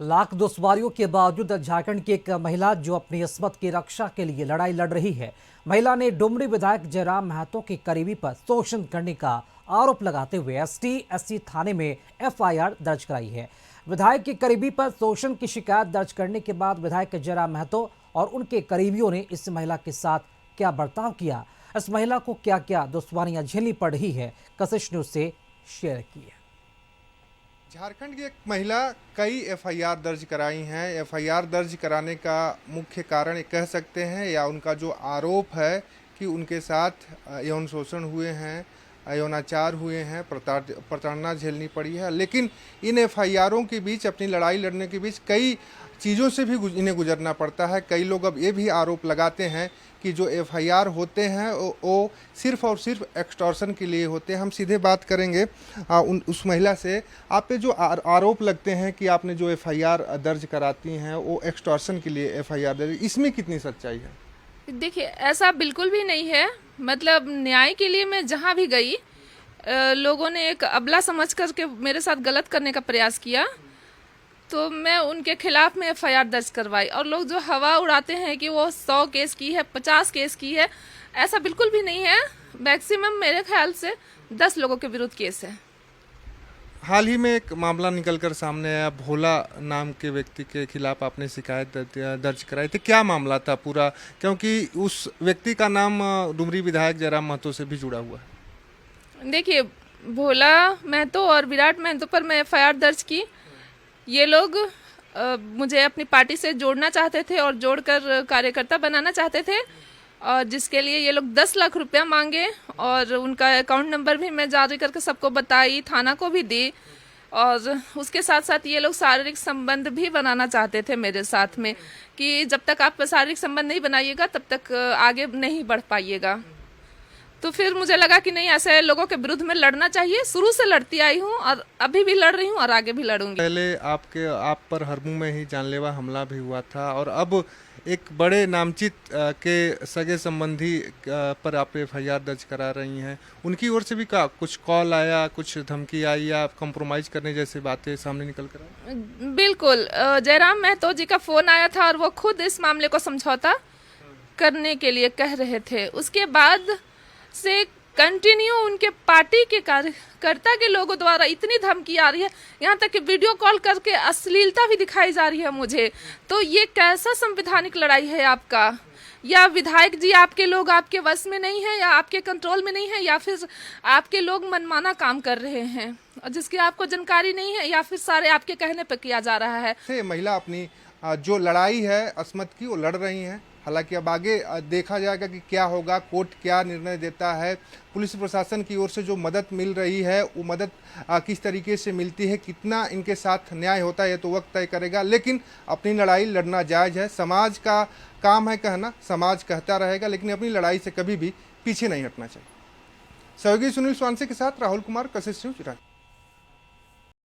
लाख दुश्वारियों के बावजूद झारखंड की एक महिला जो अपनी इस्मत की रक्षा के लिए लड़ाई लड़ रही है। महिला ने डुमरी विधायक जयराम महतो के करीबी पर शोषण करने का आरोप लगाते हुए एसटी/एससी थाने में एफआईआर दर्ज कराई है। विधायक के करीबी पर शोषण की शिकायत दर्ज करने के बाद विधायक जयराम महतो और उनके करीबियों ने इस महिला के साथ क्या बर्ताव किया, इस महिला को क्या क्या दुश्वारियां झेलनी पड़ रही है, कशिश न्यूज से शेयर की है। झारखंड की एक महिला कई एफआईआर दर्ज कराई हैं। एफआईआर दर्ज कराने का मुख्य कारण ये कह सकते हैं या उनका जो आरोप है कि उनके साथ यौन शोषण हुए हैं, यौनाचार हुए हैं, प्रताड़ना झेलनी पड़ी है। लेकिन इन एफआईआरों के बीच, अपनी लड़ाई लड़ने के बीच कई चीज़ों से भी इन्हें गुजरना पड़ता है। कई लोग अब ये भी आरोप लगाते हैं कि जो एफआईआर होते हैं वो सिर्फ और सिर्फ एक्सटॉर्शन के लिए होते हैं। हम सीधे बात करेंगे उस महिला से। आप पे जो आरोप लगते हैं कि आपने जो एफआईआर दर्ज कराती हैं वो एक्सटॉर्शन के लिए एफआईआर दर्ज, इसमें कितनी सच्चाई है? देखिए, ऐसा बिल्कुल भी नहीं है। मतलब न्याय के लिए मैं जहाँ भी गई, लोगों ने एक अबला समझ कर के मेरे साथ गलत करने का प्रयास किया, तो मैं उनके खिलाफ में एफआईआर दर्ज करवाई। और लोग जो हवा उड़ाते हैं कि वो 100 केस की है, 50 केस की है, ऐसा बिल्कुल भी नहीं है। मैक्सिमम मेरे ख्याल से 10 लोगों के विरुद्ध केस है। हाल ही में एक मामला निकलकर सामने आया, भोला नाम के व्यक्ति के खिलाफ आपने शिकायत दर्ज कराई थी। क्या मामला था पूरा? क्योंकि उस व्यक्ति का नाम डुमरी विधायक जयराम महतो से भी जुड़ा हुआ है। देखिए, भोला महतो और विराट महतो पर मैं एफआईआर दर्ज की। ये लोग मुझे अपनी पार्टी से जोड़ना चाहते थे और जोड़कर कार्यकर्ता बनाना चाहते थे, और जिसके लिए ये लोग 10 लाख रुपया मांगे। और उनका अकाउंट नंबर भी मैं जारी करके सबको बताई, थाना को भी दी। और उसके साथ साथ ये लोग शारीरिक संबंध भी बनाना चाहते थे मेरे साथ में, कि जब तक आप शारीरिक संबंध नहीं बनाइएगा तब तक आगे नहीं बढ़ पाइएगा। तो फिर मुझे लगा कि नहीं, ऐसे लोगों के विरुद्ध में लड़ना चाहिए। शुरू से लड़ती आई हूँ और अभी भी लड़ रही हूँ और आगे भी लड़ूंगी। पहले आप पर हरमू में ही जानलेवा हमला भी हुआ था, और अब एक बड़े नामचित के सगे संबंधी पर आप एफआईआर दर्ज करा रही हैं। उनकी ओर से भी कुछ कॉल आया, कुछ धमकी आई या कंप्रोमाइज करने जैसी बातें सामने निकल कर आई? बिल्कुल, जयराम महतो जी का फोन आया था और वो खुद इस मामले को समझौता करने के लिए कह रहे थे। उसके बाद से कंटिन्यू उनके पार्टी के कार्यकर्ता के लोगों द्वारा इतनी धमकी आ रही है, यहाँ तक कि वीडियो कॉल करके अश्लीलता भी दिखाई जा रही है मुझे। तो ये कैसा संवैधानिक लड़ाई है आपका? या विधायक जी आपके लोग आपके वश में नहीं है, या आपके कंट्रोल में नहीं है, या फिर आपके लोग मनमाना काम कर रहे हैं और जिसकी आपको जानकारी नहीं है, या फिर सारे आपके कहने पर किया जा रहा है। महिला अपनी जो लड़ाई है अस्मत की, वो लड़ रही हैं। हालांकि अब आगे देखा जाएगा कि क्या होगा, कोर्ट क्या निर्णय देता है। पुलिस प्रशासन की ओर से जो मदद मिल रही है वो मदद किस तरीके से मिलती है, कितना इनके साथ न्याय होता है, ये तो वक्त तय करेगा। लेकिन अपनी लड़ाई लड़ना जायज़ है। समाज का काम है कहना, समाज कहता रहेगा, लेकिन अपनी लड़ाई से कभी भी पीछे नहीं हटना चाहिए। सहयोगी सुनील स्वांसे के साथ राहुल कुमार, कशिश न्यूज।